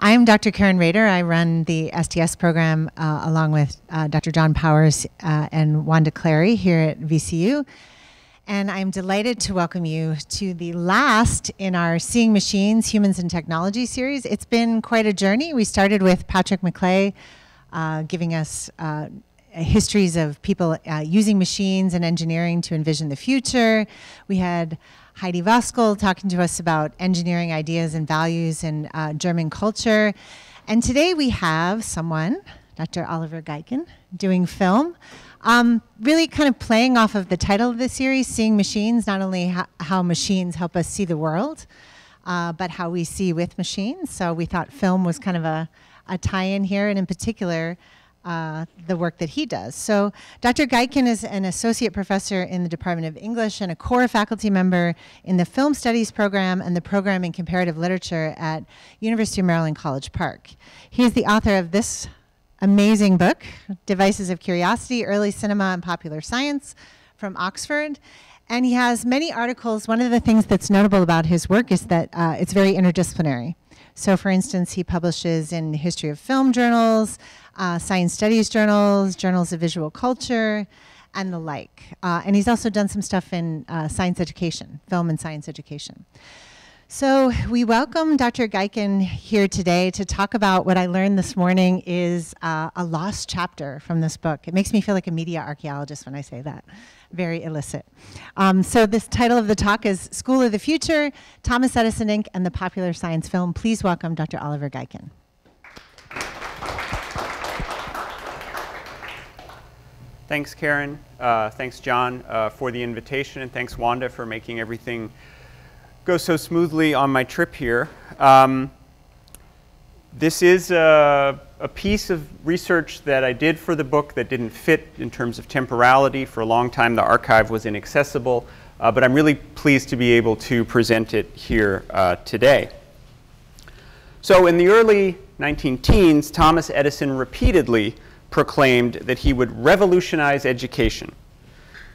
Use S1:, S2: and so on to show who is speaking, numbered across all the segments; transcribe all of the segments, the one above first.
S1: I'm Dr. Karen Rader. I run the STS program along with Dr. John Powers and Wanda Clary here at VCU. And I'm delighted to welcome you to the last in our Seeing Machines, Humans and Technology series. It's been quite a journey. We started with Patrick McClay giving us histories of people using machines and engineering to envision the future. We had Heidi Voskuhl talking to us about engineering ideas and values in German culture. And today we have someone, Dr. Oliver Gaycken, doing film. Really kind of playing off of the title of the series, Seeing Machines, not only how machines help us see the world, but how we see with machines. So we thought film was kind of a tie-in here, and in particular, the work that he does. So Dr. Gaycken is an associate professor in the Department of English and a core faculty member in the Film Studies program and the program in Comparative Literature at University of Maryland College Park. He is the author of this amazing book, Devices of Curiosity, Early Cinema and Popular Science, from Oxford. And he has many articles. One of the things that's notable about his work is that it's very interdisciplinary. So for instance, he publishes in History of Film journals, Science Studies journals, journals of visual culture, and the like. And he's also done some stuff in science education, film and science education. So we welcome Dr. Gaycken here today to talk about what I learned this morning is a lost chapter from this book. It makes me feel like a media archaeologist when I say that. Very illicit. So this title of the talk is School of the Future, Thomas Edison Inc. and the Popular Science Film. Please welcome Dr. Oliver Gaycken.
S2: Thanks, Karen. Thanks, John, for the invitation, and thanks, Wanda, for making everything go so smoothly on my trip here. This is a piece of research that I did for the book that didn't fit in terms of temporality. For a long time, the archive was inaccessible, but I'm really pleased to be able to present it here today. So in the early 19-teens, Thomas Edison repeatedly proclaimed that he would revolutionize education.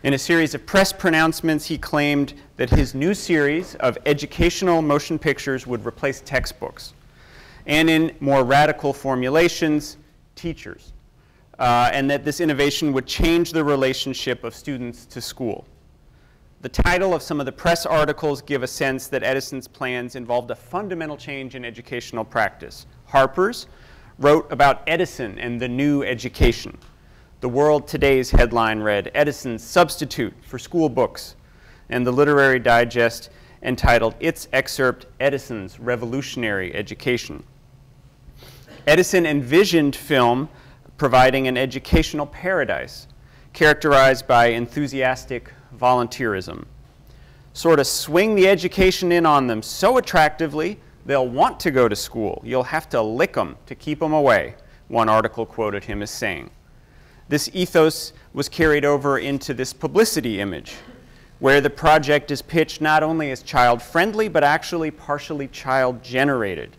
S2: In a series of press pronouncements, he claimed that his new series of educational motion pictures would replace textbooks, and in more radical formulations, teachers, and that this innovation would change the relationship of students to school. The title of some of the press articles give a sense that Edison's plans involved a fundamental change in educational practice. Harper's wrote about Edison and the new education. The World Today's headline read, Edison's Substitute for School Books, and the Literary Digest entitled its excerpt, Edison's Revolutionary Education. Edison envisioned film providing an educational paradise characterized by enthusiastic volunteerism. Sort of swing the education in on them so attractively, they'll want to go to school. You'll have to lick them to keep them away, one article quoted him as saying. This ethos was carried over into this publicity image, where the project is pitched not only as child-friendly, but actually partially child-generated.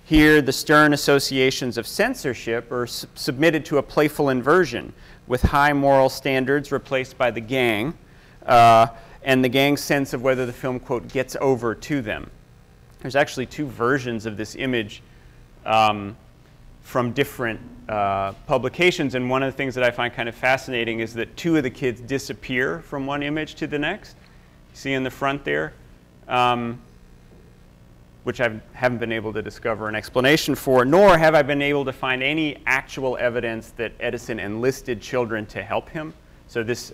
S2: Here, the stern associations of censorship are submitted to a playful inversion, with high moral standards replaced by the gang, and the gang's sense of whether the film, quote, gets over to them. There's actually two versions of this image from different publications, and one of the things that I find kind of fascinating is that two of the kids disappear from one image to the next. You see in the front there, which I haven't been able to discover an explanation for, nor have I been able to find any actual evidence that Edison enlisted children to help him. So this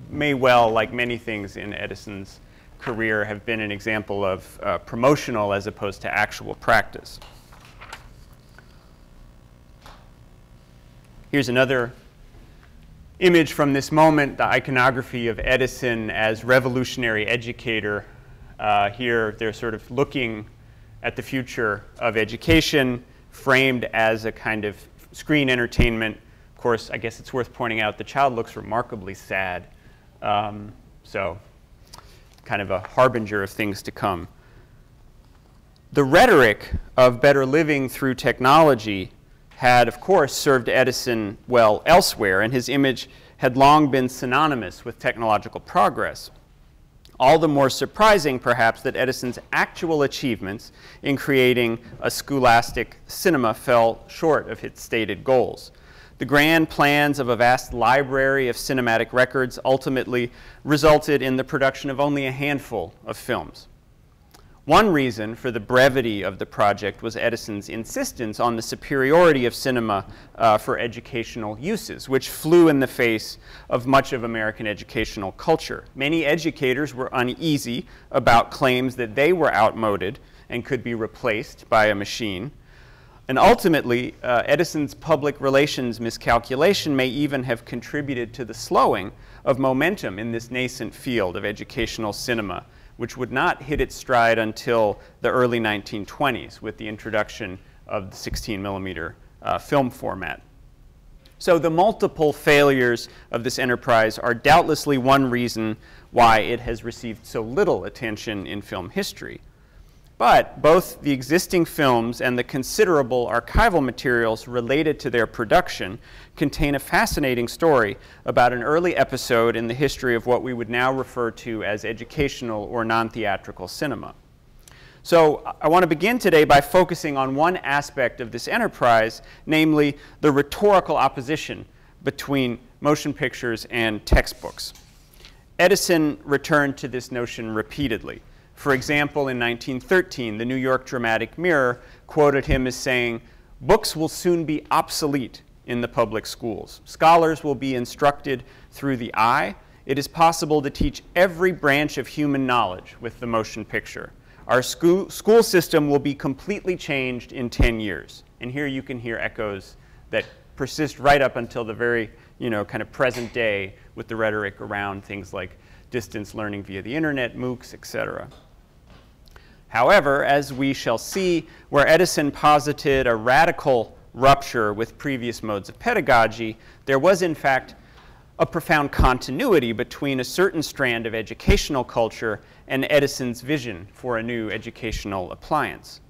S2: may well, like many things in Edison's career, have been an example of promotional as opposed to actual practice. Here's another image from this moment, the iconography of Edison as revolutionary educator. Here they're sort of looking at the future of education, framed as a kind of screen entertainment. Of course, I guess it's worth pointing out the child looks remarkably sad. So kind of a harbinger of things to come. The rhetoric of better living through technology had, of course, served Edison well elsewhere, and his image had long been synonymous with technological progress. All the more surprising, perhaps, that Edison's actual achievements in creating a scholastic cinema fell short of its stated goals. The grand plans of a vast library of cinematic records ultimately resulted in the production of only a handful of films. One reason for the brevity of the project was Edison's insistence on the superiority of cinema for educational uses, which flew in the face of much of American educational culture. Many educators were uneasy about claims that they were outmoded and could be replaced by a machine. And ultimately, Edison's public relations miscalculation may even have contributed to the slowing of momentum in this nascent field of educational cinema, which would not hit its stride until the early 1920s with the introduction of the 16mm film format. So the multiple failures of this enterprise are doubtlessly one reason why it has received so little attention in film history. But both the existing films and the considerable archival materials related to their production contain a fascinating story about an early episode in the history of what we would now refer to as educational or non-theatrical cinema. So I want to begin today by focusing on one aspect of this enterprise, namely the rhetorical opposition between motion pictures and textbooks. Edison returned to this notion repeatedly. For example, in 1913, the New York Dramatic Mirror quoted him as saying, "Books will soon be obsolete in the public schools. Scholars will be instructed through the eye. It is possible to teach every branch of human knowledge with the motion picture. Our school system will be completely changed in 10 years. And here you can hear echoes that persist right up until the very, kind of present day with the rhetoric around things like distance learning via the internet, MOOCs, etc. However, as we shall see, where Edison posited a radical rupture with previous modes of pedagogy, there was in fact a profound continuity between a certain strand of educational culture and Edison's vision for a new educational appliance.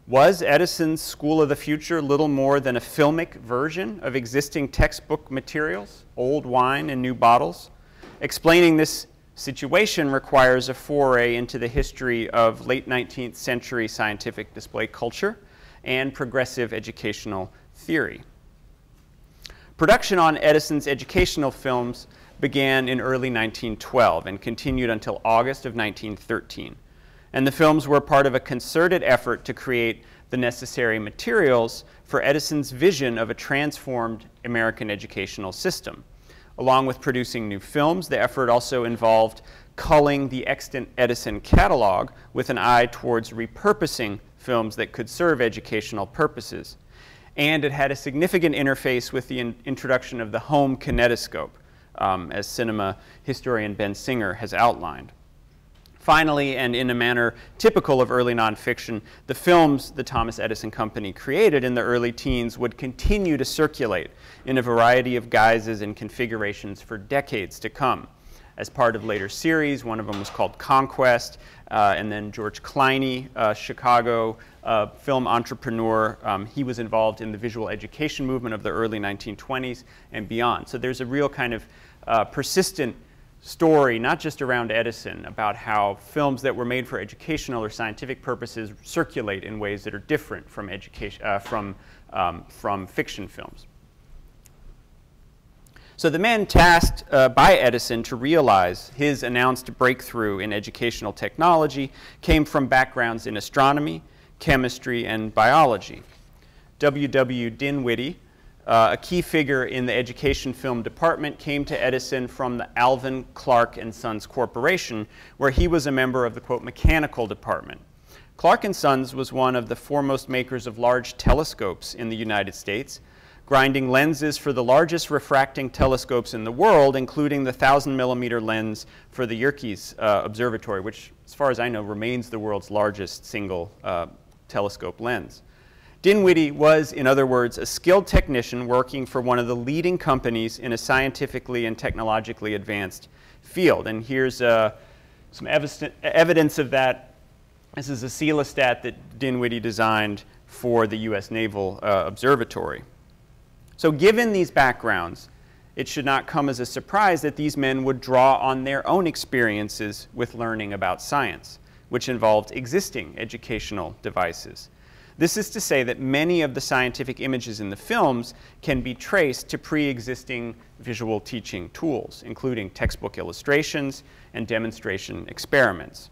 S2: Was Edison's School of the Future little more than a filmic version of existing textbook materials, old wine in new bottles? Explaining this situation requires a foray into the history of late 19th century scientific display culture and progressive educational theory. Production on Edison's educational films began in early 1912 and continued until August of 1913. And the films were part of a concerted effort to create the necessary materials for Edison's vision of a transformed American educational system. Along with producing new films, the effort also involved culling the extant Edison catalog with an eye towards repurposing films that could serve educational purposes. And it had a significant interface with the introduction of the home kinetoscope, as cinema historian Ben Singer has outlined. Finally, and in a manner typical of early nonfiction, the films the Thomas Edison Company created in the early teens would continue to circulate in a variety of guises and configurations for decades to come. As part of later series, one of them was called Conquest, and then George Cliney, Chicago film entrepreneur, he was involved in the visual education movement of the early 1920s and beyond. So there's a real kind of persistent story, not just around Edison, about how films that were made for educational or scientific purposes circulate in ways that are different from from fiction films. So the men tasked by Edison to realize his announced breakthrough in educational technology came from backgrounds in astronomy, chemistry, and biology. W. Dinwiddie, a key figure in the education film department, came to Edison from the Alvin Clark and Sons Corporation, where he was a member of the, quote, mechanical department. Clark and Sons was one of the foremost makers of large telescopes in the United States, grinding lenses for the largest refracting telescopes in the world, including the 1,000mm lens for the Yerkes Observatory, which, as far as I know, remains the world's largest single telescope lens. Dinwiddie was, in other words, a skilled technician working for one of the leading companies in a scientifically and technologically advanced field. And here's some evidence of that. This is a coelostat that Dinwiddie designed for the U.S. Naval Observatory. So given these backgrounds, it should not come as a surprise that these men would draw on their own experiences with learning about science, which involved existing educational devices. This is to say that many of the scientific images in the films can be traced to pre-existing visual teaching tools, including textbook illustrations and demonstration experiments.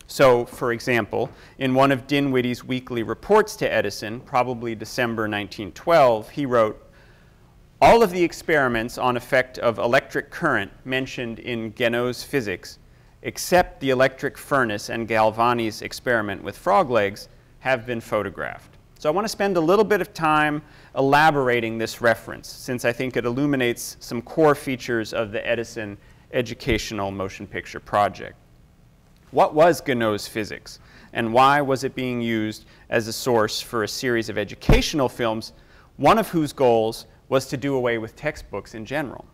S2: So, for example, in one of Dinwiddie's weekly reports to Edison, probably December 1912, he wrote, "All of the experiments on effect of electric current mentioned in Gaycken's physics, except the electric furnace and Galvani's experiment with frog legs, have been photographed." So I want to spend a little bit of time elaborating this reference, since I think it illuminates some core features of the Edison educational motion picture project. What was Gaycken's physics, and why was it being used as a source for a series of educational films, one of whose goals was to do away with textbooks in general?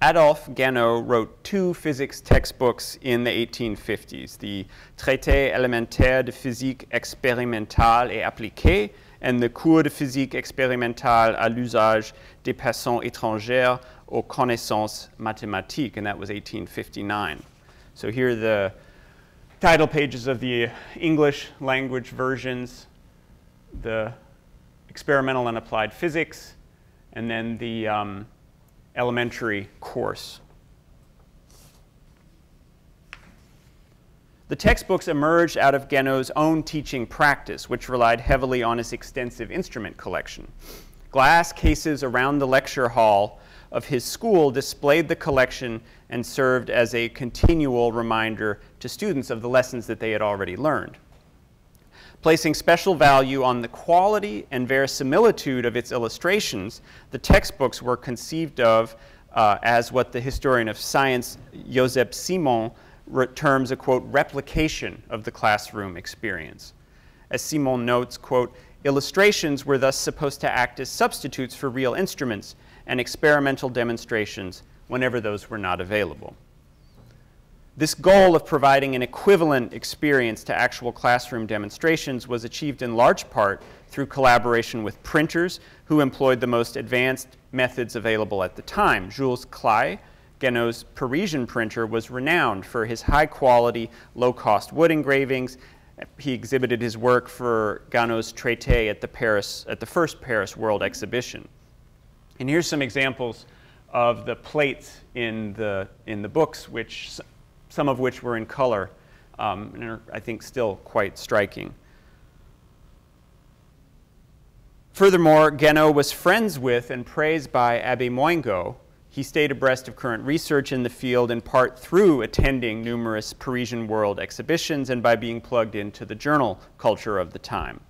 S2: Adolphe Gaycken wrote two physics textbooks in the 1850s, the Traité élémentaire de physique expérimentale et appliquée and the Cours de physique expérimentale à l'usage des personnes étrangères aux connaissances mathématiques, and that was 1859. So here are the title pages of the English language versions, the experimental and applied physics, and then the elementary course. The textbooks emerged out of Gaycken's own teaching practice, which relied heavily on his extensive instrument collection. Glass cases around the lecture hall of his school displayed the collection and served as a continual reminder to students of the lessons that they had already learned. Placing special value on the quality and verisimilitude of its illustrations, the textbooks were conceived of as what the historian of science, Joseph Simon, terms a, quote, replication of the classroom experience. As Simon notes, quote, illustrations were thus supposed to act as substitutes for real instruments and experimental demonstrations whenever those were not available. This goal of providing an equivalent experience to actual classroom demonstrations was achieved in large part through collaboration with printers who employed the most advanced methods available at the time. Jules Clay, Gaycken's Parisian printer, was renowned for his high-quality, low-cost wood engravings. He exhibited his work for Gaycken's Traité at the first Paris World Exhibition. And here's some examples of the plates in the books, some of which were in color, and are, I think, still quite striking. Furthermore, Gaycken was friends with and praised by Abbé Moingo. He stayed abreast of current research in the field in part through attending numerous Parisian World exhibitions and by being plugged into the journal culture of the time.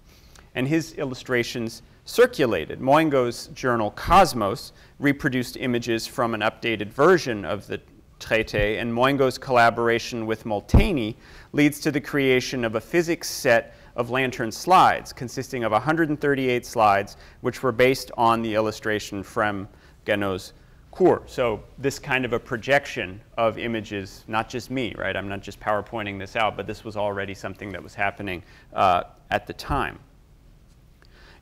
S2: And his illustrations circulated. Moingo's journal Cosmos reproduced images from an updated version of the Traité, and Moingo's collaboration with Molteni leads to the creation of a physics set of lantern slides consisting of 138 slides, which were based on the illustration from Gaycken's cours. So this kind of a projection of images, not just me, right? I'm not just PowerPointing this out, but this was already something that was happening at the time.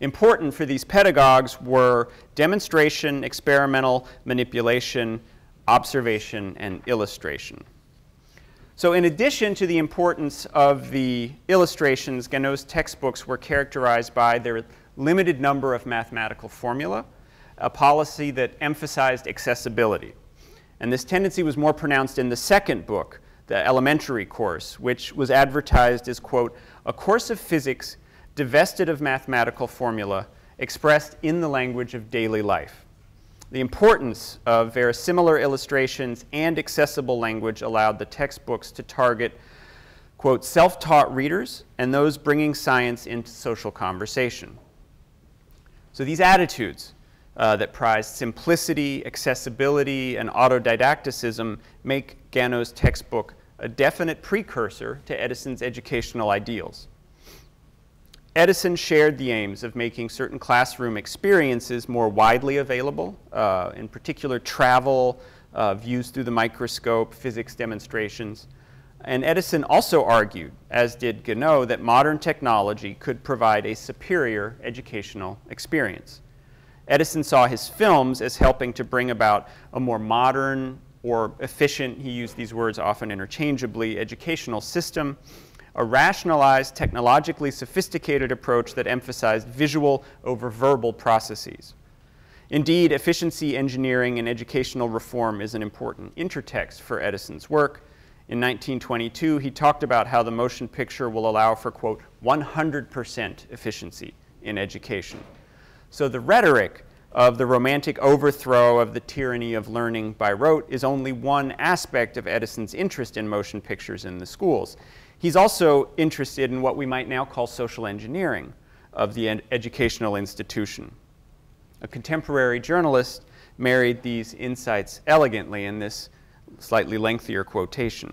S2: Important for these pedagogues were demonstration, experimental manipulation, observation, and illustration. So in addition to the importance of the illustrations, Gaycken's textbooks were characterized by their limited number of mathematical formulae, a policy that emphasized accessibility. And this tendency was more pronounced in the second book, the elementary course, which was advertised as, quote, a course of physics divested of mathematical formula expressed in the language of daily life. The importance of verisimilar illustrations and accessible language allowed the textbooks to target, quote, self-taught readers and those bringing science into social conversation. So these attitudes that prize simplicity, accessibility, and autodidacticism make Gaycken's textbook a definite precursor to Edison's educational ideals. Edison shared the aims of making certain classroom experiences more widely available, in particular travel, views through the microscope, physics demonstrations. And Edison also argued, as did Gaycken, that modern technology could provide a superior educational experience. Edison saw his films as helping to bring about a more modern or efficient, he used these words often interchangeably, educational system, a rationalized, technologically sophisticated approach that emphasized visual over verbal processes. Indeed, efficiency engineering and educational reform is an important intertext for Edison's work. In 1922, he talked about how the motion picture will allow for, quote, 100% efficiency in education. So the rhetoric of the romantic overthrow of the tyranny of learning by rote is only one aspect of Edison's interest in motion pictures in the schools. He's also interested in what we might now call social engineering of the educational institution. A contemporary journalist married these insights elegantly in this slightly lengthier quotation.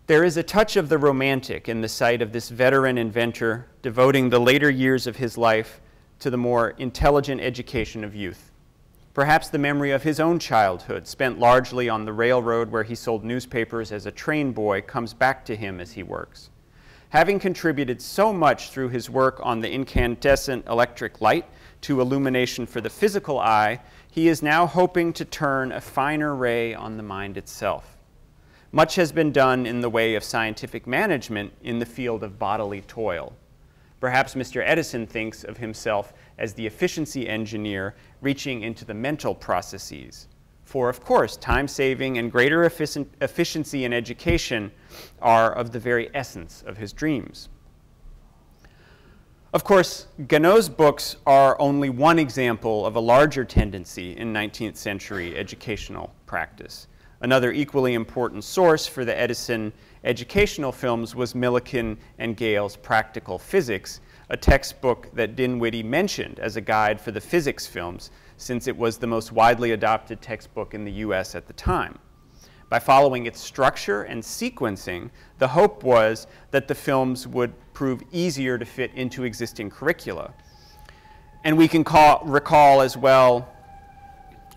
S2: There is a touch of the romantic in the sight of this veteran inventor devoting the later years of his life to the more intelligent education of youth. Perhaps the memory of his own childhood, spent largely on the railroad where he sold newspapers as a train boy, comes back to him as he works. Having contributed so much through his work on the incandescent electric light to illumination for the physical eye, he is now hoping to turn a finer ray on the mind itself. Much has been done in the way of scientific management in the field of bodily toil. Perhaps Mr. Edison thinks of himself as the efficiency engineer reaching into the mental processes. For, of course, time-saving and greater efficiency in education are of the very essence of his dreams. Of course, Gaycken's books are only one example of a larger tendency in 19th century educational practice. Another equally important source for the Edison educational films was Millikan and Gale's Practical Physics, a textbook that Dinwiddie mentioned as a guide for the physics films, since it was the most widely adopted textbook in the US at the time. By following its structure and sequencing, the hope was that the films would prove easier to fit into existing curricula. And we can recall as well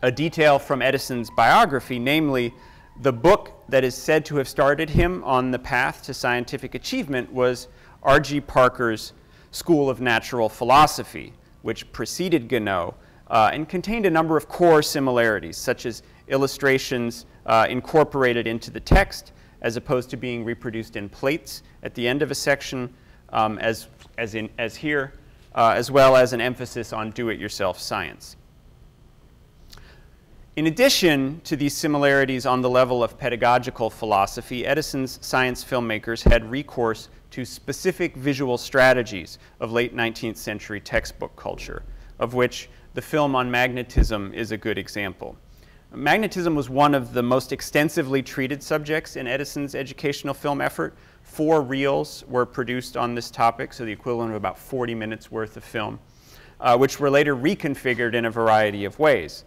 S2: a detail from Edison's biography, namely, the book that is said to have started him on the path to scientific achievement was R.G. Parker's School of Natural Philosophy, which preceded Gaycken and contained a number of core similarities, such as illustrations incorporated into the text as opposed to being reproduced in plates at the end of a section, as here, as well as an emphasis on do-it-yourself science. In addition to these similarities on the level of pedagogical philosophy, Edison's science filmmakers had recourse to specific visual strategies of late 19th century textbook culture, of which the film on magnetism is a good example. Magnetism was one of the most extensively treated subjects in Edison's educational film effort. 4 reels were produced on this topic, so the equivalent of about 40 minutes worth of film, which were later reconfigured in a variety of ways.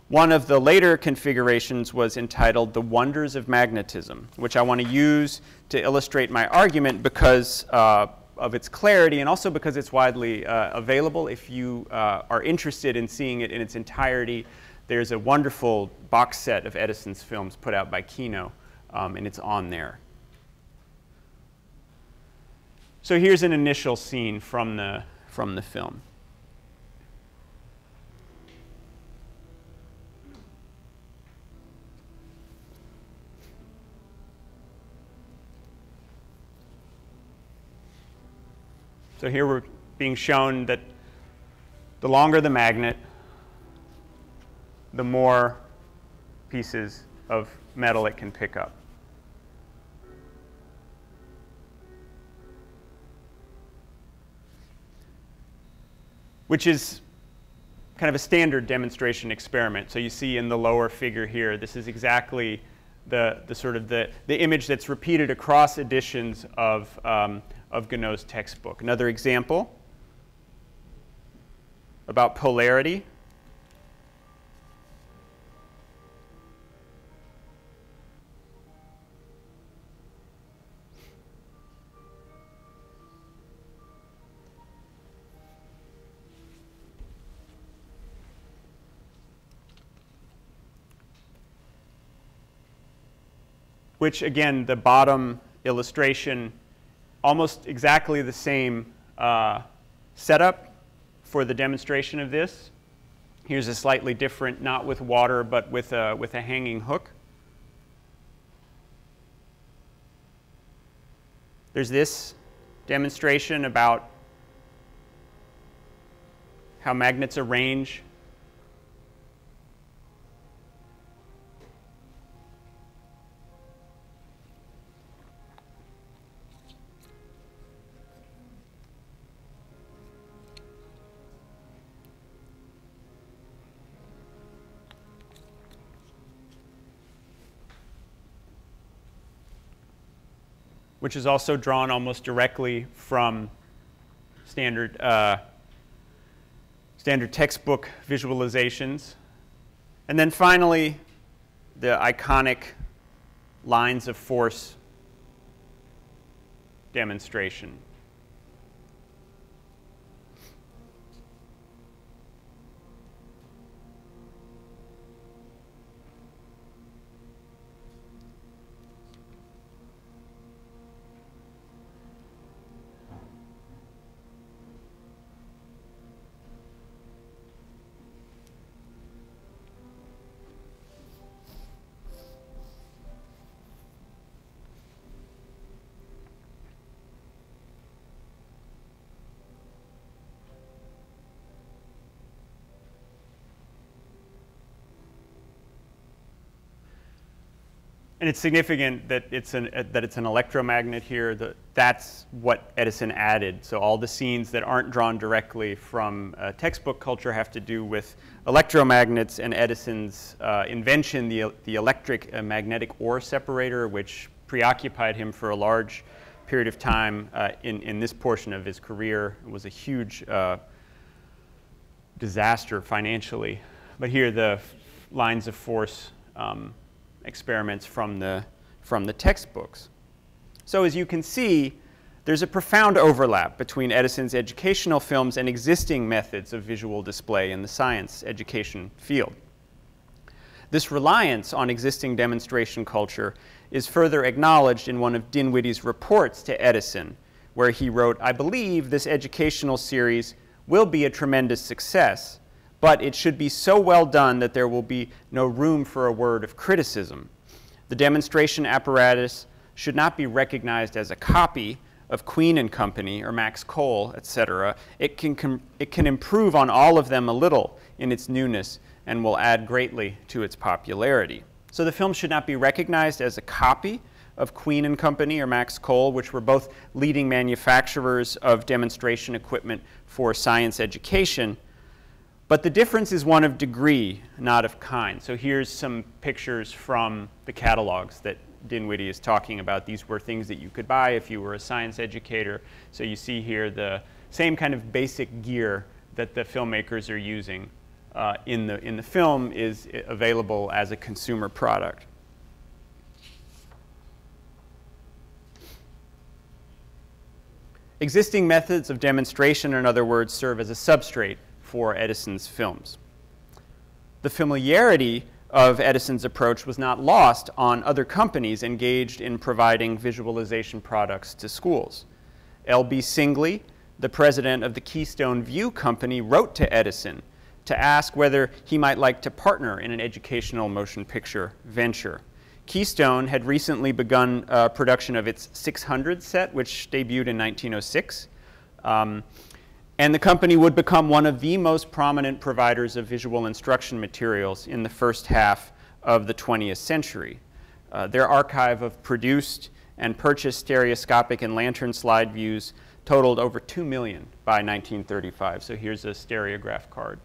S2: One of the later configurations was entitled The Wonders of Magnetism, which I want to use to illustrate my argument because of its clarity and also because it's widely available. If you are interested in seeing it in its entirety, there's a wonderful box set of Edison's films put out by Kino, and it's on there. So here's an initial scene from the film. So here we're being shown that the longer the magnet, the more pieces of metal it can pick up. Which is kind of a standard demonstration experiment. So you see in the lower figure here, this is exactly the image that's repeated across editions of Gaycken's textbook. Another example about polarity. Which, again, the bottom illustration, almost exactly the same setup, for the demonstration of this. Here's a slightly different, not with water, but with a hanging hook. There's this demonstration about how magnets arrange. Which is also drawn almost directly from standard textbook visualizations. And then finally, the iconic lines of force demonstration. And it's significant that it's an electromagnet here. That's what Edison added. So all the scenes that aren't drawn directly from textbook culture have to do with electromagnets and Edison's invention, the electric magnetic ore separator, which preoccupied him for a large period of time in this portion of his career. It was a huge disaster financially. But here the lines of force experiments from the textbooks. So as you can see, there's a profound overlap between Edison's educational films and existing methods of visual display in the science education field. This reliance on existing demonstration culture is further acknowledged in one of Dinwiddie's reports to Edison, where he wrote, "I believe this educational series will be a tremendous success, but it should be so well done that there will be no room for a word of criticism. The demonstration apparatus should not be recognized as a copy of Queen and Company or Max Cole, etc. It can improve on all of them a little in its newness and will add greatly to its popularity." So the film should not be recognized as a copy of Queen and Company or Max Cole, which were both leading manufacturers of demonstration equipment for science education. But the difference is one of degree, not of kind. So here's some pictures from the catalogs that Dinwiddie is talking about. These were things that you could buy if you were a science educator. So you see here the same kind of basic gear that the filmmakers are using in the film is available as a consumer product. Existing methods of demonstration, in other words, serve as a substrate for Edison's films. The familiarity of Edison's approach was not lost on other companies engaged in providing visualization products to schools. L.B. Singley, the president of the Keystone View Company, wrote to Edison to ask whether he might like to partner in an educational motion picture venture. Keystone had recently begun production of its 600 set, which debuted in 1906. And the company would become one of the most prominent providers of visual instruction materials in the first half of the 20th century. Their archive of produced and purchased stereoscopic and lantern slide views totaled over 2 million by 1935. So here's a stereograph card.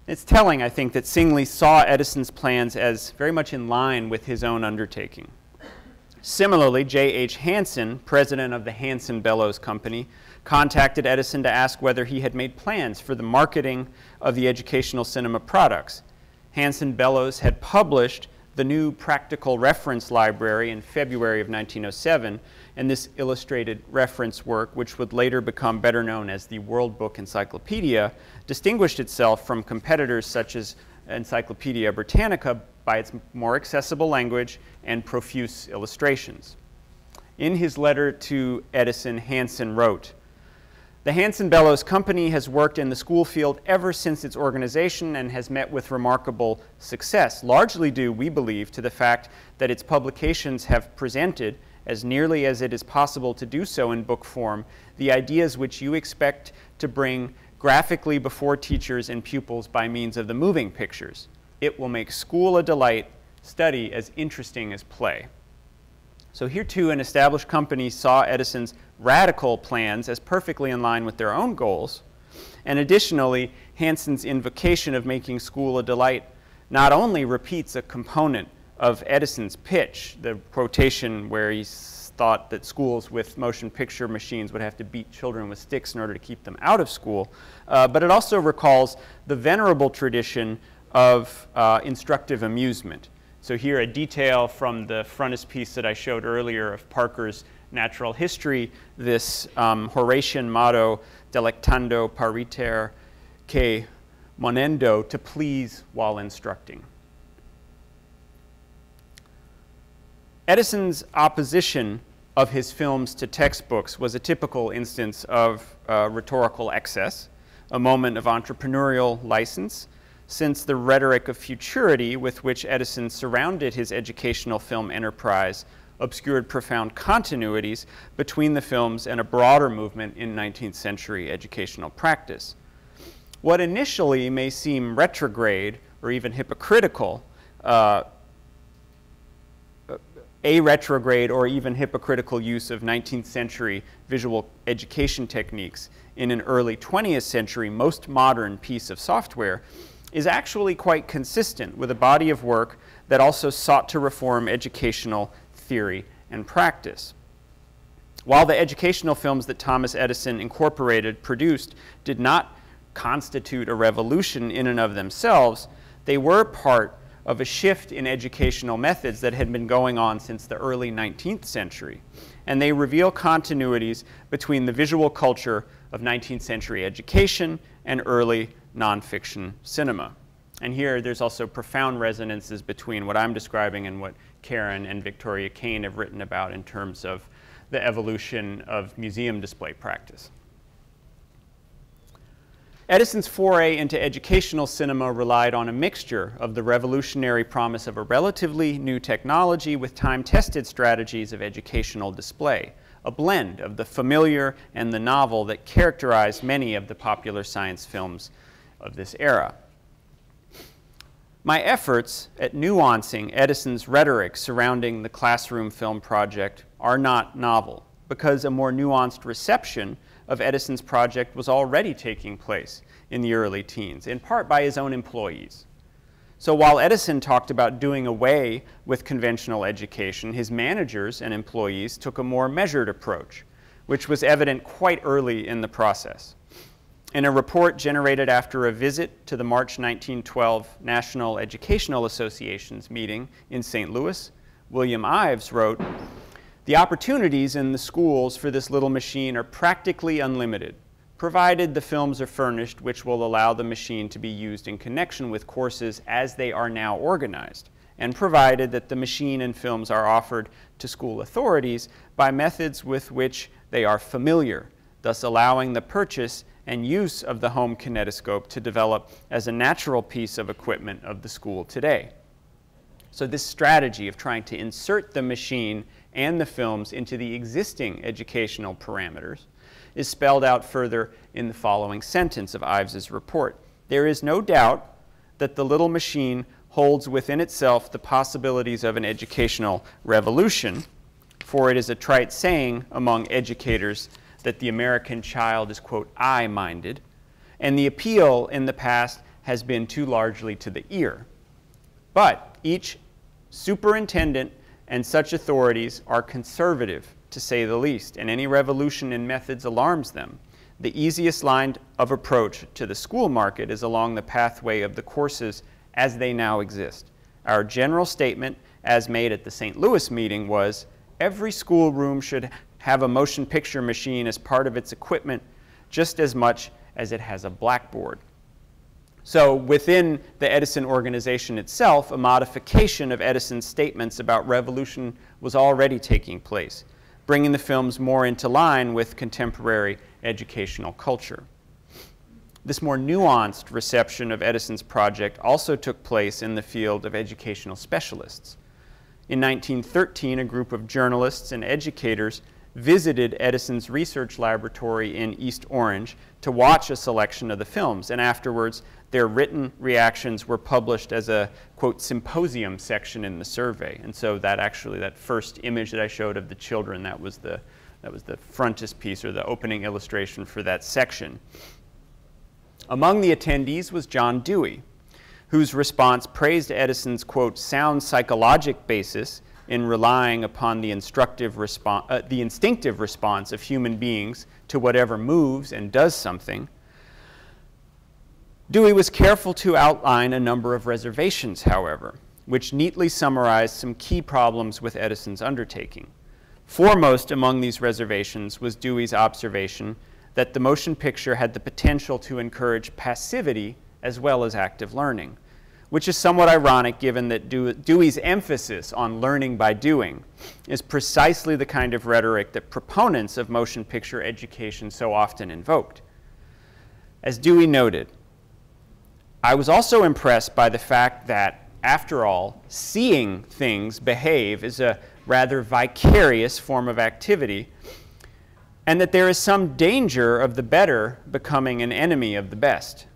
S2: It's telling, I think, that Singley saw Edison's plans as very much in line with his own undertaking. Similarly, J.H. Hansen, president of the Hansen Bellows Company, contacted Edison to ask whether he had made plans for the marketing of the educational cinema products. Hansen Bellows had published the new Practical Reference Library in February of 1907, and this illustrated reference work, which would later become better known as the World Book Encyclopedia, distinguished itself from competitors such as Encyclopedia Britannica by its more accessible language and profuse illustrations. In his letter to Edison, Hansen wrote, The Hanson Bellows Company has worked in the school field ever since its organization and has met with remarkable success, largely due, we believe, to the fact that its publications have presented, as nearly as it is possible to do so in book form, the ideas which you expect to bring graphically before teachers and pupils by means of the moving pictures. It will make school a delight, study as interesting as play. So here too, an established company saw Edison's radical plans as perfectly in line with their own goals. And additionally, Hanson's invocation of making school a delight not only repeats a component of Edison's pitch, the quotation where he thought that schools with motion picture machines would have to beat children with sticks in order to keep them out of school, but it also recalls the venerable tradition of instructive amusement. So here a detail from the frontispiece that I showed earlier of Parker's Natural History, this Horatian motto, delectando pariter que monendo, to please while instructing. Edison's opposition of his films to textbooks was a typical instance of rhetorical excess, a moment of entrepreneurial license, since the rhetoric of futurity with which Edison surrounded his educational film enterprise obscured profound continuities between the films and a broader movement in 19th century educational practice. What initially may seem retrograde or even hypocritical, a retrograde or even hypocritical use of 19th century visual education techniques in an early 20th century most modern piece of software is actually quite consistent with a body of work that also sought to reform educational theory and practice. While the educational films that Thomas Edison produced did not constitute a revolution in and of themselves, they were part of a shift in educational methods that had been going on since the early 19th century. And they reveal continuities between the visual culture of 19th century education and early nonfiction cinema. And here there's also profound resonances between what I'm describing and what Karen and Victoria Kane have written about in terms of the evolution of museum display practice. Edison's foray into educational cinema relied on a mixture of the revolutionary promise of a relatively new technology with time-tested strategies of educational display, a blend of the familiar and the novel that characterized many of the popular science films of this era. My efforts at nuancing Edison's rhetoric surrounding the classroom film project are not novel, because a more nuanced reception of Edison's project was already taking place in the early teens, in part by his own employees. So while Edison talked about doing away with conventional education, his managers and employees took a more measured approach, which was evident quite early in the process. In a report generated after a visit to the March 1912 National Educational Association's meeting in St. Louis, William Ives wrote, "The opportunities in the schools for this little machine are practically unlimited, provided the films are furnished which will allow the machine to be used in connection with courses as they are now organized, and provided that the machine and films are offered to school authorities by methods with which they are familiar, thus allowing the purchase and use of the home kinetoscope to develop as a natural piece of equipment of the school today." So this strategy of trying to insert the machine and the films into the existing educational parameters is spelled out further in the following sentence of Ives's report. "There is no doubt that the little machine holds within itself the possibilities of an educational revolution, for it is a trite saying among educators that the American child is, quote, I-minded, and the appeal in the past has been too largely to the ear. But each superintendent and such authorities are conservative, to say the least, and any revolution in methods alarms them. The easiest line of approach to the school market is along the pathway of the courses as they now exist. Our general statement, as made at the St. Louis meeting, was, every schoolroom should have a motion picture machine as part of its equipment just as much as it has a blackboard." So within the Edison organization itself, a modification of Edison's statements about revolution was already taking place. bringing the films more into line with contemporary educational culture. This more nuanced reception of Edison's project also took place in the field of educational specialists. In 1913, a group of journalists and educators visited Edison's research laboratory in East Orange to watch a selection of the films, and afterwards their written reactions were published as a, quote, symposium section in the survey. And so that first image that I showed of the children, that was the frontispiece or the opening illustration for that section. Among the attendees was John Dewey, whose response praised Edison's, quote, sound psychologic basis in relying upon the instinctive response of human beings to whatever moves and does something. Dewey was careful to outline a number of reservations, however, which neatly summarized some key problems with Edison's undertaking. Foremost among these reservations was Dewey's observation that the motion picture had the potential to encourage passivity as well as active learning, which is somewhat ironic given that Dewey's emphasis on learning by doing is precisely the kind of rhetoric that proponents of motion picture education so often invoked. As Dewey noted, I was also impressed by the fact that, after all, seeing things behave is a rather vicarious form of activity, and that there is some danger of the better becoming an enemy of the best.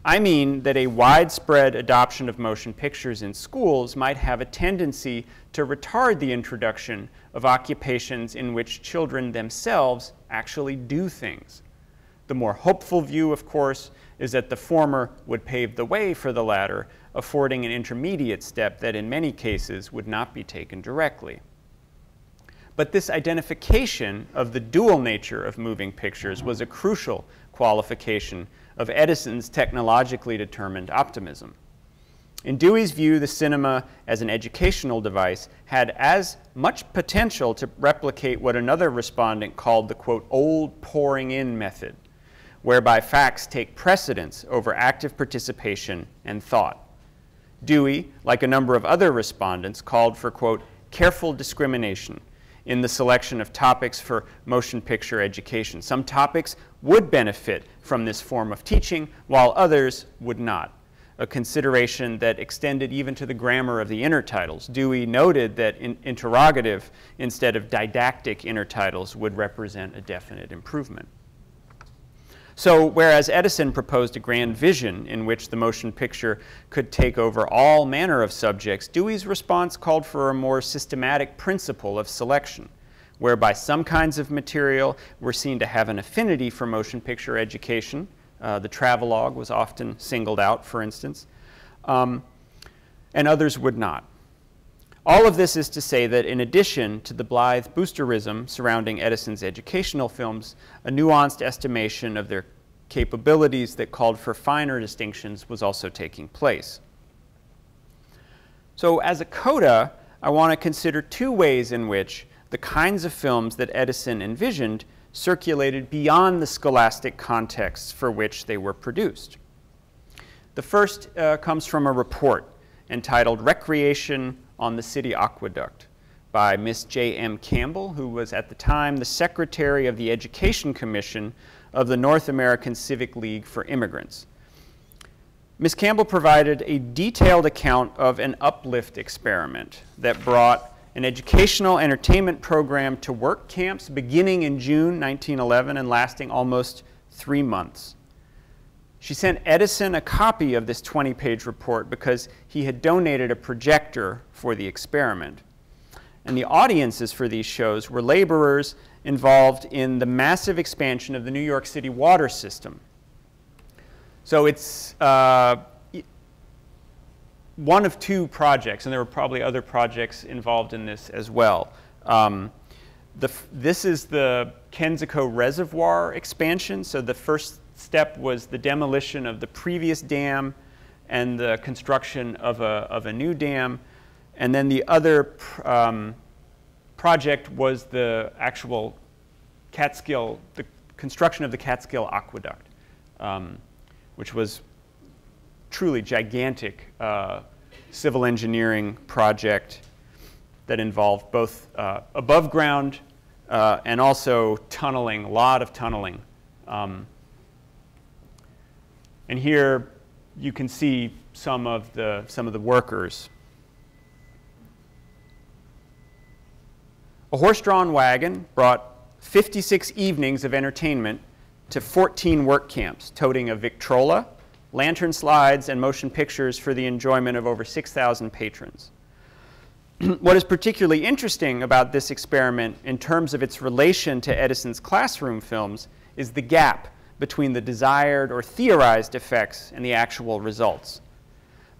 S2: I mean that a widespread adoption of motion pictures in schools might have a tendency to retard the introduction of occupations in which children themselves actually do things. The more hopeful view, of course, is that the former would pave the way for the latter, affording an intermediate step that in many cases would not be taken directly. But this identification of the dual nature of moving pictures was a crucial qualification of Edison's technologically determined optimism. In Dewey's view, the cinema as an educational device had as much potential to replicate what another respondent called the, quote, old pouring in method, whereby facts take precedence over active participation and thought. Dewey, like a number of other respondents, called for, quote, careful discrimination in the selection of topics for motion picture education. Some topics would benefit from this form of teaching, while others would not, a consideration that extended even to the grammar of the intertitles. Dewey noted that interrogative instead of didactic intertitles would represent a definite improvement. So whereas Edison proposed a grand vision in which the motion picture could take over all manner of subjects, Dewey's response called for a more systematic principle of selection, whereby some kinds of material were seen to have an affinity for motion picture education. The travelogue was often singled out, for instance, and others would not. All of this is to say that in addition to the blithe boosterism surrounding Edison's educational films, a nuanced estimation of their capabilities that called for finer distinctions was also taking place. So as a coda, I want to consider two ways in which the kinds of films that Edison envisioned circulated beyond the scholastic contexts for which they were produced. The first comes from a report entitled Recreation on the City Aqueduct by Miss J.M. Campbell, who was at the time the Secretary of the Education Commission of the North American Civic League for Immigrants. Ms. Campbell provided a detailed account of an uplift experiment that brought an educational entertainment program to work camps beginning in June 1911 and lasting almost 3 months. She sent Edison a copy of this 20-page report because he had donated a projector for the experiment. And the audiences for these shows were laborers involved in the massive expansion of the New York City water system. So it's one of two projects, and there were probably other projects involved in this as well. This is the Kensico Reservoir expansion. So the first step was the demolition of the previous dam and the construction of a new dam. And then the other project was the actual Catskill, the construction of the Catskill Aqueduct, which was truly gigantic civil engineering project that involved both above ground and also tunneling, a lot of tunneling. And here you can see some of the workers. A horse-drawn wagon brought 56 evenings of entertainment to 14 work camps, toting a Victrola, lantern slides, and motion pictures for the enjoyment of over 6,000 patrons. What is particularly interesting about this experiment in terms of its relation to Edison's classroom films is the gap between the desired or theorized effects and the actual results.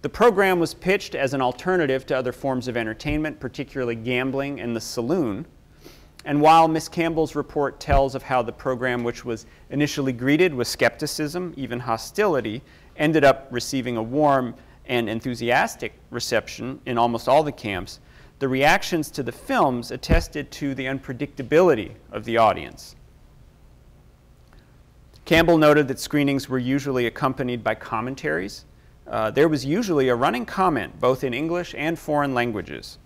S2: The program was pitched as an alternative to other forms of entertainment, particularly gambling and the saloon. And while Miss Campbell's report tells of how the program, which was initially greeted with skepticism, even hostility, ended up receiving a warm and enthusiastic reception in almost all the camps, the reactions to the films attested to the unpredictability of the audience. Campbell noted that screenings were usually accompanied by commentaries. There was usually a running comment, both in English and foreign languages.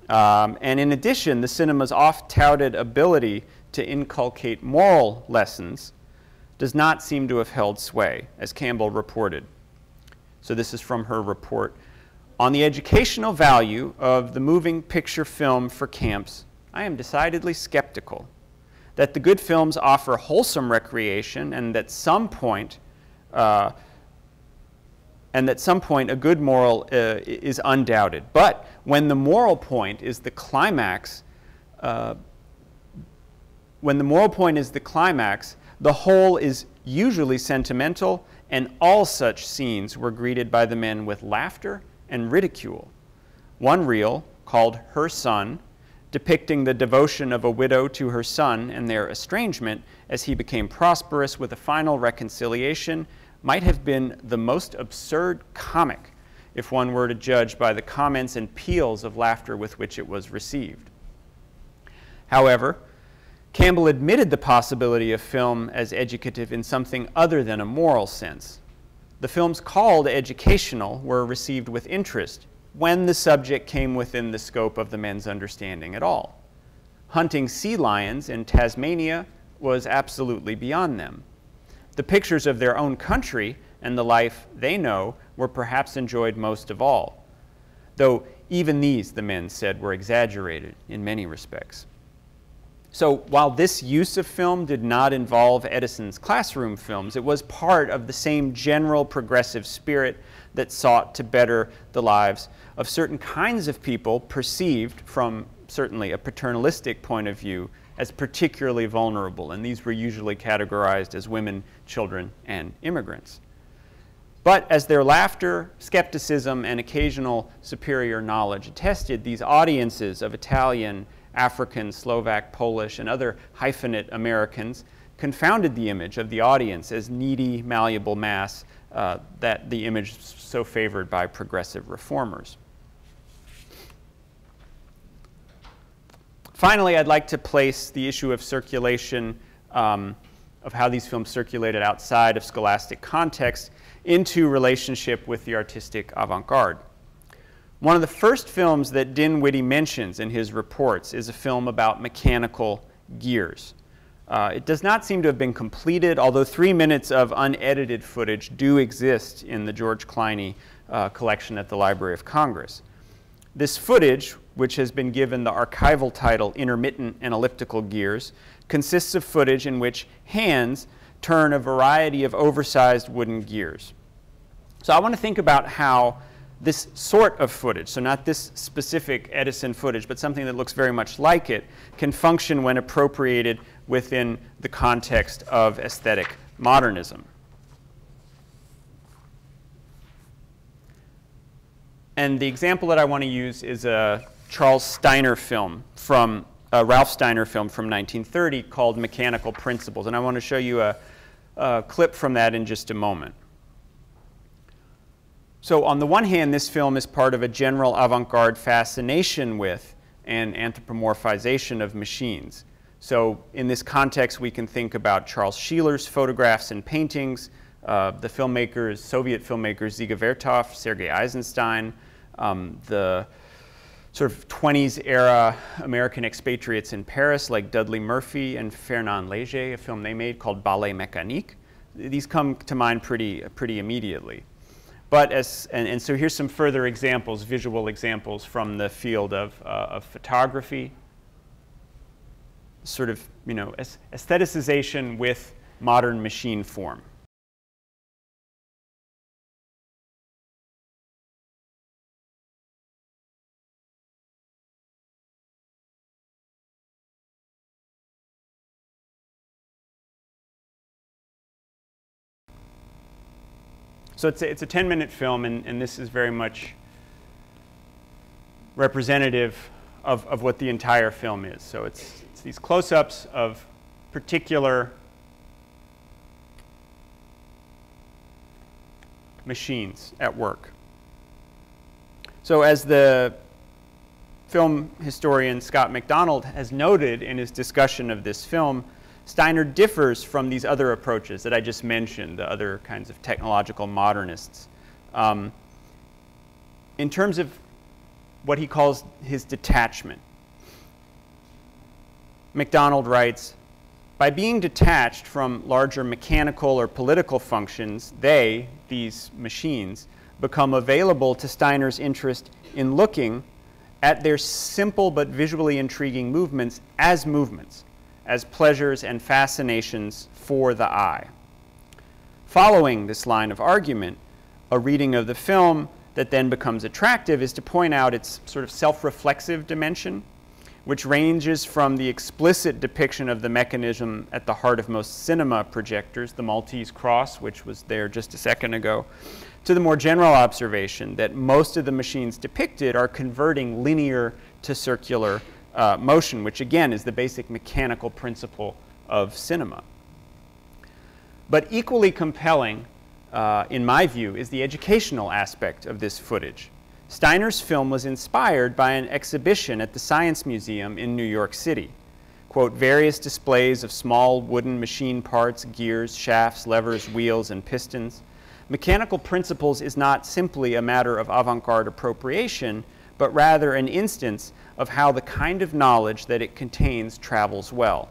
S2: And in addition, the cinema's oft-touted ability to inculcate moral lessons does not seem to have held sway, as Campbell reported. So this is from her report. On the educational value of the moving picture film for camps, I am decidedly skeptical. That the good films offer wholesome recreation and that some point a good moral is undoubted. But when the moral point is the climax, the whole is usually sentimental, and all such scenes were greeted by the men with laughter and ridicule. One reel, called Her Son, depicting the devotion of a widow to her son and their estrangement as he became prosperous with a final reconciliation, might have been the most absurd comic if one were to judge by the comments and peals of laughter with which it was received. However, Campbell admitted the possibility of film as educative in something other than a moral sense. The films called educational were received with interest when the subject came within the scope of the men's understanding at all. Hunting sea lions in Tasmania was absolutely beyond them. The pictures of their own country and the life they know were perhaps enjoyed most of all, though even these, the men said, were exaggerated in many respects. So while this use of film did not involve Edison's classroom films, it was part of the same general progressive spirit that sought to better the lives of certain kinds of people perceived from certainly a paternalistic point of view as particularly vulnerable, and these were usually categorized as women, children, and immigrants. But as their laughter, skepticism, and occasional superior knowledge attested, these audiences of Italian, African, Slovak, Polish, and other hyphenate Americans confounded the image of the audience as needy, malleable mass, that the image so favored by progressive reformers. Finally, I'd like to place the issue of circulation, of how these films circulated outside of scholastic context, into relationship with the artistic avant-garde. One of the first films that Dinwiddie mentions in his reports is a film about mechanical gears. It does not seem to have been completed, although 3 minutes of unedited footage do exist in the George Kleine collection at the Library of Congress. This footage, which has been given the archival title Intermittent and Elliptical Gears, consists of footage in which hands turn a variety of oversized wooden gears. So I want to think about how this sort of footage, so not this specific Edison footage, but something that looks very much like it, can function when appropriated within the context of aesthetic modernism. And the example that I want to use is a Charles Steiner film from, Ralph Steiner film from 1930 called Mechanical Principles. And I want to show you a clip from that in just a moment. So on the one hand, this film is part of a general avant-garde fascination with and anthropomorphization of machines. So in this context, we can think about Charles Sheeler's photographs and paintings, the filmmakers, Soviet filmmakers Dziga Vertov, Sergei Eisenstein, the sort of 20s era American expatriates in Paris like Dudley Murphy and Fernand Léger, a film they made called Ballet Mécanique. These come to mind pretty immediately. But and so here's some further examples, visual examples from the field of photography. Sort of, aestheticization with modern machine form. So it's a 10-minute film, and this is very much representative of what the entire film is. So it's these close-ups of particular machines at work. So as the film historian Scott McDonald has noted in his discussion of this film, Steiner differs from these other approaches that I just mentioned, the other kinds of technological modernists, in terms of what he calls his detachment. McDonald writes, by being detached from larger mechanical or political functions, these machines, become available to Steiner's interest in looking at their simple but visually intriguing movements, as pleasures and fascinations for the eye. Following this line of argument, a reading of the film that then becomes attractive is to point out its sort of self-reflexive dimension, which ranges from the explicit depiction of the mechanism at the heart of most cinema projectors, the Maltese cross, which was there just a second ago, to the more general observation that most of the machines depicted are converting linear to circular motion, which again is the basic mechanical principle of cinema. But equally compelling, in my view, is the educational aspect of this footage. Steiner's film was inspired by an exhibition at the Science Museum in New York City. Quote, various displays of small wooden machine parts, gears, shafts, levers, wheels, and pistons. Mechanical principles is not simply a matter of avant-garde appropriation, but rather an instance of how the kind of knowledge that it contains travels well.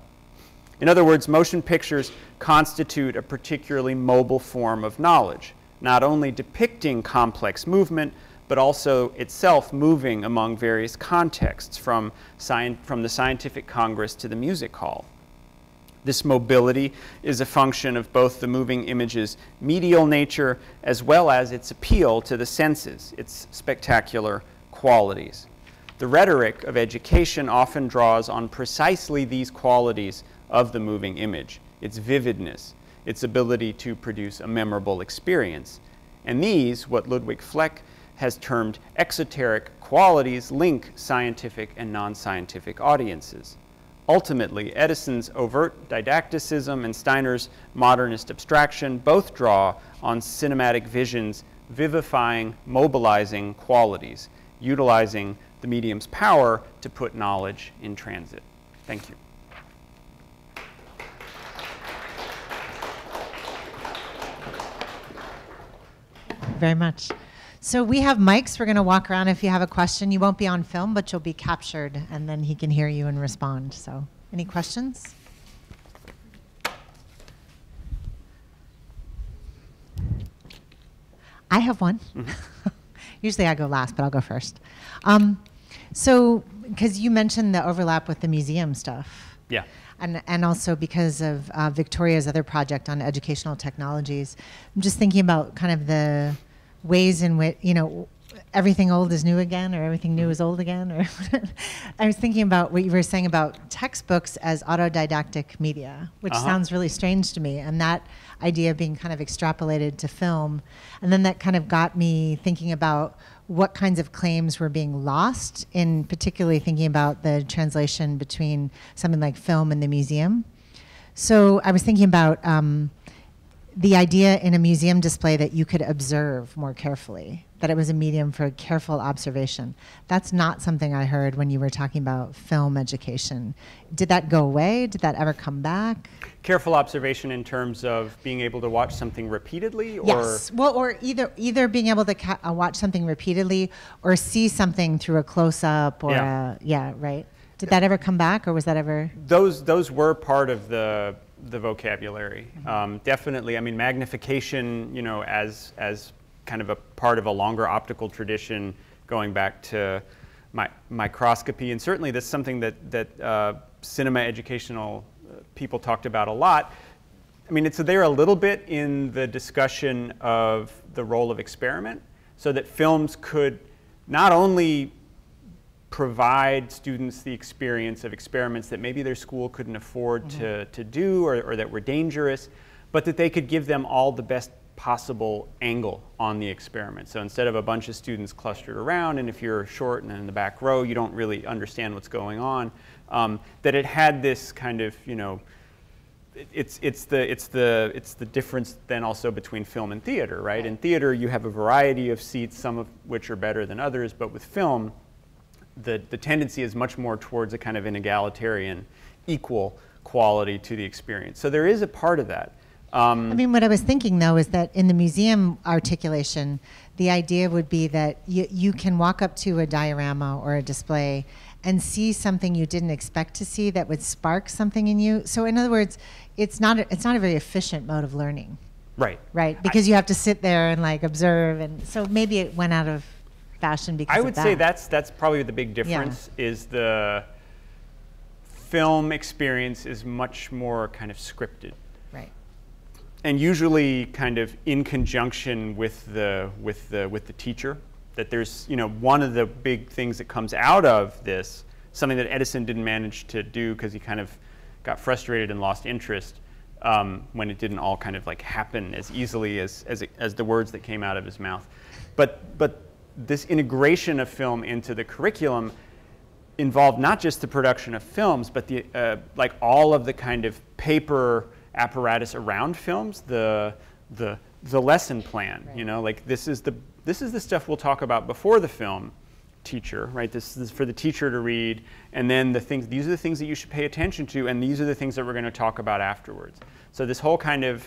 S2: In other words, motion pictures constitute a particularly mobile form of knowledge, not only depicting complex movement, but also itself moving among various contexts, from the scientific congress to the music hall. This mobility is a function of both the moving image's medial nature as well as its appeal to the senses, its spectacular qualities. The rhetoric of education often draws on precisely these qualities of the moving image, its vividness, its ability to produce a memorable experience. And these, what Ludwig Fleck has termed exoteric qualities, link scientific and non-scientific audiences. Ultimately, Edison's overt didacticism and Steiner's modernist abstraction both draw on cinematic vision's vivifying, mobilizing qualities, utilizing the medium's power to put knowledge in transit. Thank you.
S1: Very much. So we have mics. We're going to walk around. If you have a question, you won't be on film, but you'll be captured, and then he can hear you and respond. So any questions? I have one. Mm-hmm. Usually I go last, but I'll go first. So, because you mentioned the overlap with the museum stuff.
S2: Yeah.
S1: And also because of Victoria's other project on educational technologies. I'm just thinking about kind of the ways in which, everything old is new again, or everything new is old again. Or I was thinking about what you were saying about textbooks as autodidactic media, which sounds really strange to me, and that idea being kind of extrapolated to film. And then that kind of got me thinking about what kinds of claims were being lost, in particularly thinking about the translation between something like film and the museum. So I was thinking about the idea in a museum display that you could observe more carefully, that it was a medium for careful observation. That's not something I heard when you were talking about film education. Did that go away? Did that ever come back?
S2: Careful observation in terms of being able to watch something repeatedly? Or?
S1: Yes, well, or either being able to watch something repeatedly or see something through a close-up or right? Did that ever come back, or was that ever?
S2: Those were part of the vocabulary. Definitely, I mean, magnification, you know, as kind of a part of a longer optical tradition going back to microscopy, and certainly that's something that cinema educational people talked about a lot. I mean, it's there a little bit in the discussion of the role of experiment, so that films could not only provide students the experience of experiments that maybe their school couldn't afford to do or that were dangerous, but that they could give them all the best possible angle on the experiment. So instead of a bunch of students clustered around, and if you're short and in the back row, you don't really understand what's going on, that it had this kind of, you know, it's the difference then also between film and theater, right? In theater, you have a variety of seats, some of which are better than others, but with film, the tendency is much more towards a kind of an egalitarian, equal quality to the experience. So there is a part of that.
S1: I mean, what I was thinking, though, is that in the museum articulation, the idea would be that you can walk up to a diorama or a display and see something you didn't expect to see that would spark something in you. So in other words, it's not a very efficient mode of learning.
S2: Right.
S1: Right, because you have to sit there and like observe, and so maybe it went out of fashion because
S2: I
S1: of
S2: would
S1: that.
S2: say that's probably the big difference, is the film experience is much more kind of scripted.
S1: Right.
S2: And usually kind of in conjunction with the teacher. That there's, you know, one of the big things that comes out of this, something that Edison didn't manage to do because he kind of got frustrated and lost interest when it didn't all kind of like happen as easily as the words that came out of his mouth. But this integration of film into the curriculum involved not just the production of films, but the like all of the kind of paper apparatus around films, the lesson plan. Right. You know, like this is the stuff we'll talk about before the film teacher, right? This is for the teacher to read, and then these are the things that you should pay attention to, and these are the things that we're going to talk about afterwards. So this whole kind of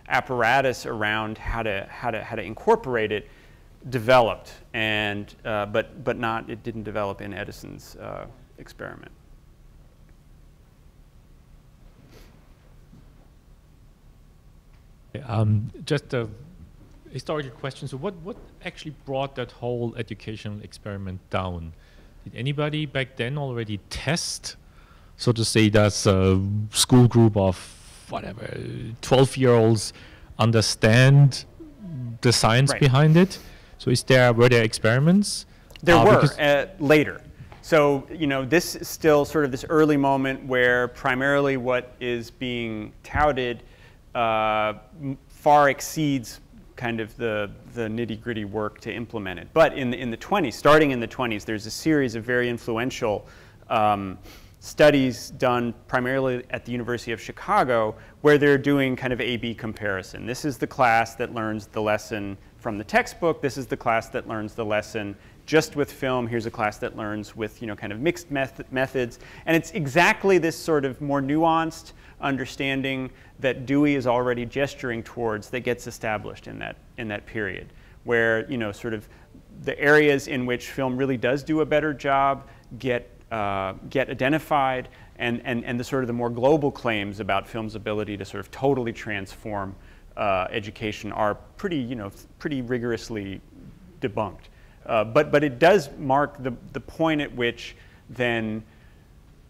S2: apparatus around how to incorporate it developed, and but it didn't develop in Edison's experiment.
S3: Just a historical question. So what actually brought that whole educational experiment down? Did anybody back then already test, so to say, does a school group of whatever 12-year-olds understand the science behind it? So were there experiments?
S2: There were later. So, you know, this is still sort of this early moment where primarily what is being touted far exceeds kind of the nitty-gritty work to implement it. But in the 20s, starting in the 20s, there's a series of very influential studies done primarily at the University of Chicago where they're doing kind of A/B comparison. This is the class that learns the lesson from the textbook. This is the class that learns the lesson just with film. Here's a class that learns with, you know, kind of mixed methods. And it's exactly this sort of more nuanced understanding that Dewey is already gesturing towards that gets established in that period, where, you know, sort of the areas in which film really does do a better job get identified, and the sort of the more global claims about film's ability to sort of totally transform education are pretty rigorously debunked. But it does mark the point at which then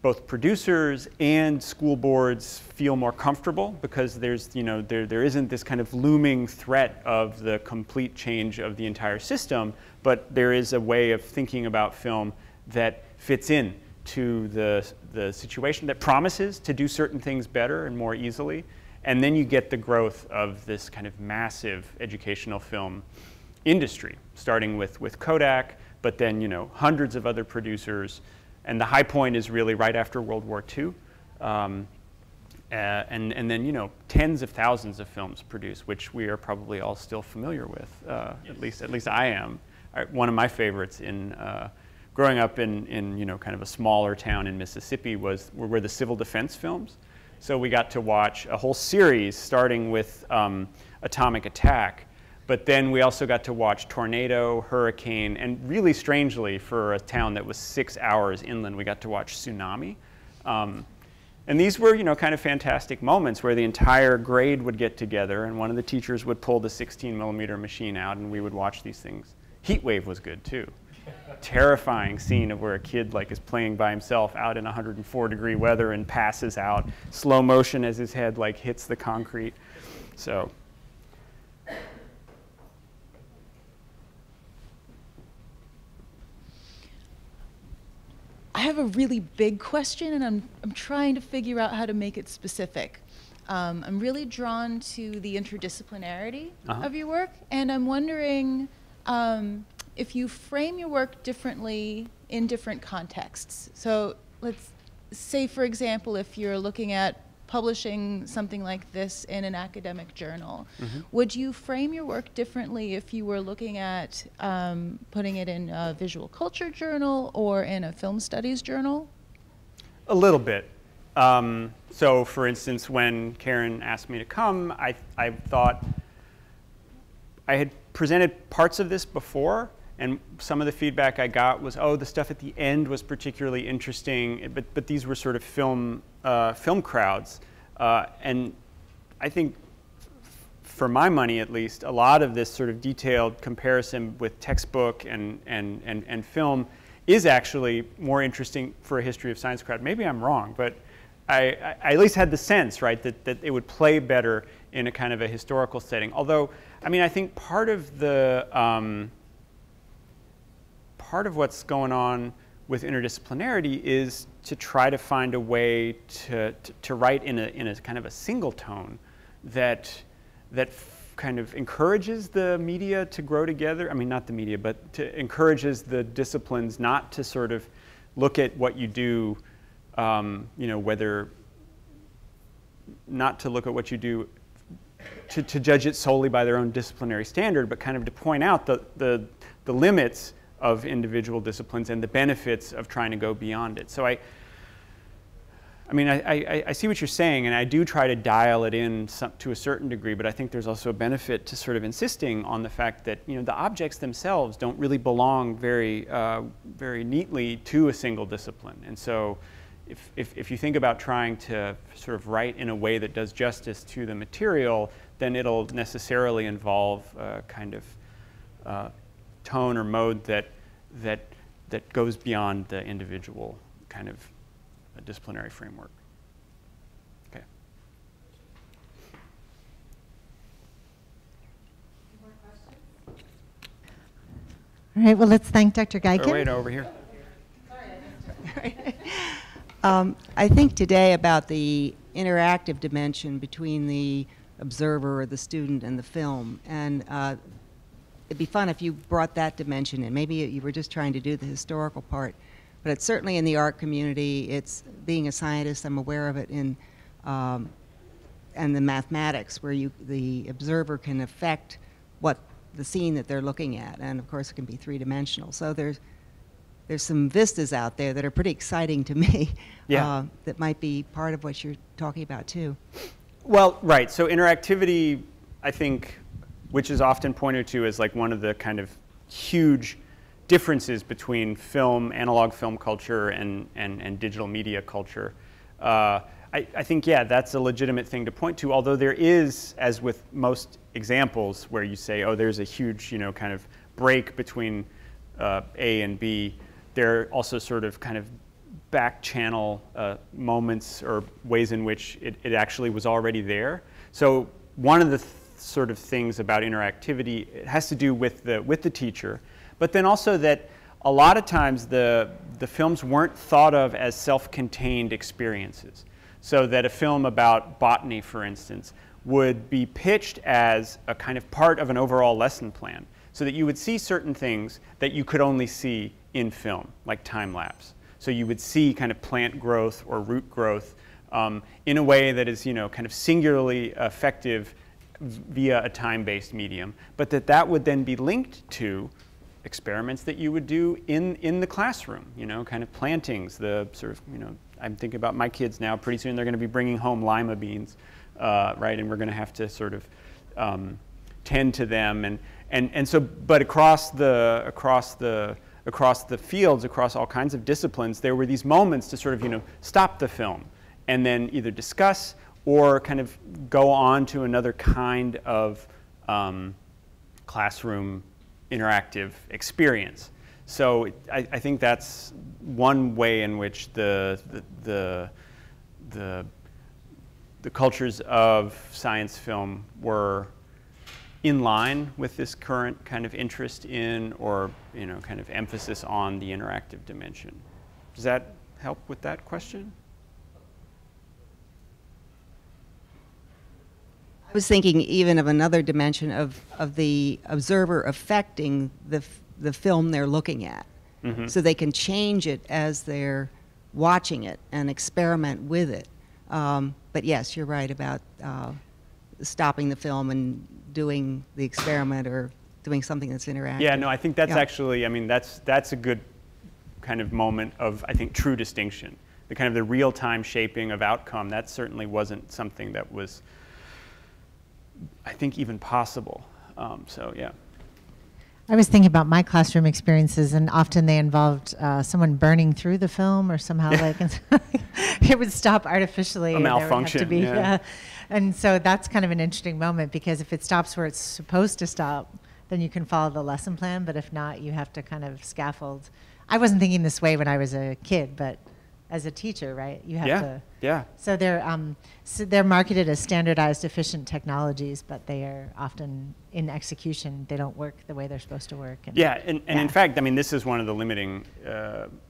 S2: both producers and school boards feel more comfortable, because there's, you know, there isn't this kind of looming threat of the complete change of the entire system, but there is a way of thinking about film that fits in to the situation, that promises to do certain things better and more easily. And then you get the growth of this kind of massive educational film industry, starting with Kodak, but then, you know, hundreds of other producers. And the high point is really right after World War II. And then, you know, tens of thousands of films produced, which we are probably all still familiar with, yes. at least I am. One of my favorites in growing up in you know, kind of a smaller town in Mississippi were the civil defense films. So we got to watch a whole series starting with Atomic Attack, but then we also got to watch Tornado, Hurricane, and really strangely for a town that was 6 hours inland, we got to watch Tsunami. And these were, you know, kind of fantastic moments where the entire grade would get together and one of the teachers would pull the 16mm machine out and we would watch these things. Heat Wave was good too. Terrifying scene of where a kid like is playing by himself out in 104-degree weather and passes out, slow motion as his head like hits the concrete. So.
S4: I have a really big question, and I'm trying to figure out how to make it specific. I'm really drawn to the interdisciplinarity of your work, and I'm wondering if you frame your work differently in different contexts. So let's say, for example, if you're looking at publishing something like this in an academic journal, would you frame your work differently if you were looking at putting it in a visual culture journal or in a film studies journal?
S2: A little bit. So for instance, when Karen asked me to come, I thought I had presented parts of this before, and some of the feedback I got was, oh, the stuff at the end was particularly interesting, but these were sort of film crowds. And I think, for my money at least, a lot of this sort of detailed comparison with textbook and film is actually more interesting for a history of science crowd. Maybe I'm wrong, but I at least had the sense, right, that it would play better in a kind of a historical setting. Although, I mean, I think part of the part of what's going on with interdisciplinarity is to try to find a way to write in a kind of a single tone that kind of encourages the media to grow together. I mean, not the media, but encourages the disciplines not to sort of look at what you do, you know, whether not to look at what you do to judge it solely by their own disciplinary standard, but kind of to point out the limits of individual disciplines and the benefits of trying to go beyond it. So I mean, I see what you're saying, and I do try to dial it in to a certain degree, but I think there's also a benefit to sort of insisting on the fact that, you know, the objects themselves don't really belong very neatly to a single discipline. And so if you think about trying to sort of write in a way that does justice to the material, then it'll necessarily involve kind of tone or mode that goes beyond the individual kind of disciplinary framework. Okay.
S1: More questions? All right. Well, let's thank Dr. Gaycken.
S2: Oh, wait, over here.
S5: I think today about the interactive dimension between the observer or the student and the film, and it'd be fun if you brought that dimension in. Maybe you were just trying to do the historical part, but it's certainly in the art community. It's being a scientist, I'm aware of it in, and the mathematics, where the observer can affect what the scene that they're looking at, and of course it can be three-dimensional. So there's some vistas out there that are pretty exciting to me.
S2: Yeah.
S5: That might be part of what you're talking about too.
S2: Well, right. So interactivity, I think, which is often pointed to as like one of the kind of huge differences between film, analog film culture, and digital media culture. I think, yeah, that's a legitimate thing to point to, although there is, as with most examples, where you say, oh, there's a huge, you know, kind of break between A and B. There are also sort of kind of back channel moments or ways in which it actually was already there. So one of the sort of things about interactivity, it has to do with the teacher, but then also that a lot of times the films weren't thought of as self-contained experiences. So that a film about botany, for instance, would be pitched as a kind of part of an overall lesson plan, so that you would see certain things that you could only see in film, like time lapse. So you would see kind of plant growth or root growth in a way that is, you know, kind of singularly effective via a time-based medium, but that would then be linked to experiments that you would do in the classroom, you know, kind of plantings, the sort of, you know, I'm thinking about my kids now, pretty soon they're going to be bringing home lima beans, right, and we're going to have to sort of tend to them, and so, but across the fields, across all kinds of disciplines, there were these moments to sort of, you know, stop the film and then either discuss or kind of go on to another kind of classroom interactive experience. So I think that's one way in which the cultures of science film were in line with this current kind of interest in, or, you know, kind of emphasis on the interactive dimension. Does that help with that question?
S5: I was thinking even of another dimension of the observer affecting the film they're looking at. Mm-hmm. So they can change it as they're watching it and experiment with it. But yes, you're right about stopping the film and doing the experiment or doing something that's interactive.
S2: Yeah, no, I think that's actually, I mean, that's a good kind of moment of, I think, true distinction. The kind of the real-time shaping of outcome, that certainly wasn't something that was, I think, even possible. So, yeah.
S1: I was thinking about my classroom experiences, and often they involved someone burning through the film or somehow like it would stop artificially.
S2: A malfunction,
S1: and there would have to be, and so that's kind of an interesting moment, because if it stops where it's supposed to stop, then you can follow the lesson plan, but if not, you have to kind of scaffold. I wasn't thinking this way when I was a kid, but as a teacher, right, you have to.
S2: Yeah.
S1: So they're marketed as standardized, efficient technologies, but they are often in execution. They don't work the way they're supposed to work. And
S2: in fact, I mean, this is one of the limiting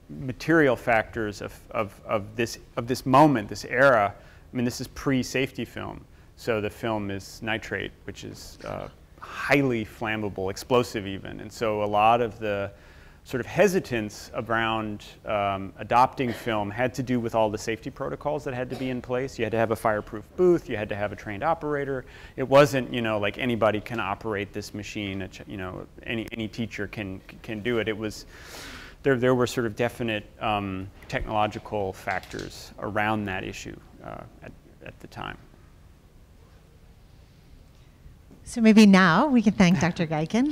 S2: material factors of this moment, this era. I mean, this is pre-safety film, so the film is nitrate, which is highly flammable, explosive even, and so a lot of the sort of hesitance around adopting film had to do with all the safety protocols that had to be in place. You had to have a fireproof booth. You had to have a trained operator. It wasn't, you know, like anybody can operate this machine. You know, any teacher can do it. It was there were sort of definite technological factors around that issue at the time.
S1: So maybe now we can thank Dr. Gaycken.